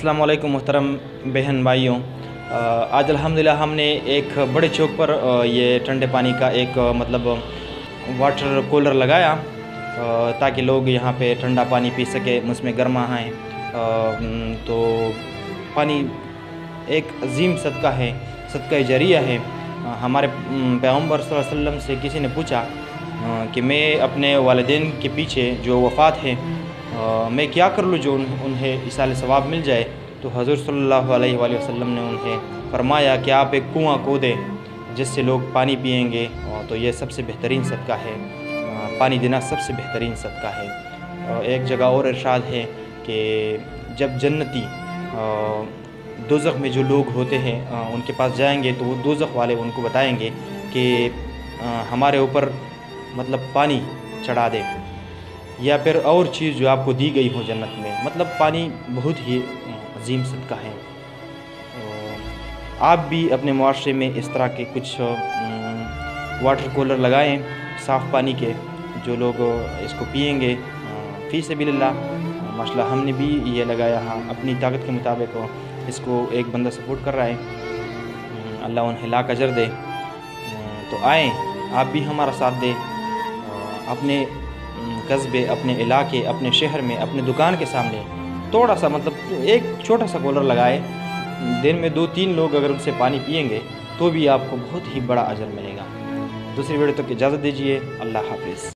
अस्सलाम वालेकुम मोहतरम बहन भाइयों। आज अल्हम्दुलिल्लाह हमने एक बड़े चौक पर ये ठंडे पानी का एक मतलब वाटर कूलर लगाया ताकि लोग यहाँ पे ठंडा पानी पी सके, उसमें गर्मा आए। तो पानी एक अजीम सदका है, सदका जरिया है। हमारे पैगम्बर सल्लल्लाहु अलैहि वसल्लम से किसी ने पूछा कि मैं अपने वालिदैन के पीछे जो वफ़ात है मैं क्या कर लूँ जो उन्हें इसाले सवाब मिल जाए। तो हज़रत सल्लल्लाहु अलैहि वसल्लम ने उन्हें फरमाया कि आप एक कुआं खोदें जिससे लोग पानी पिएंगे, तो ये सबसे बेहतरीन सदका है। पानी देना सबसे बेहतरीन सदका है। एक जगह और इरशाद है कि जब जन्नती दोज़ख में जो लोग होते हैं उनके पास जाएंगे तो वो दोज़ख वाले उनको बताएंगे कि हमारे ऊपर मतलब पानी चढ़ा दे, या फिर और चीज़ जो आपको दी गई हो जन्नत में। मतलब पानी बहुत ही अजीम सदका है। आप भी अपने मुआशरे में इस तरह के कुछ वाटर कूलर लगाएं साफ़ पानी के, जो लोग इसको पिएंगे फ़ी सबिलिल्लाह। माशाल्लाह हमने भी ये लगाया, हाँ अपनी ताकत के मुताबिक इसको एक बंदा सपोर्ट कर रहा है, अल्लाह उन्हें लाख अजर दे। तो आएँ आप भी हमारा साथ दें, अपने कस्बे, अपने इलाके, अपने शहर में, अपने दुकान के सामने थोड़ा सा मतलब एक छोटा सा कूलर लगाए। दिन में 2-3 लोग अगर उससे पानी पिएंगे तो भी आपको बहुत ही बड़ा अजर मिलेगा। दूसरी वीडियो तक इजाज़त दीजिए। अल्लाह हाफिज़।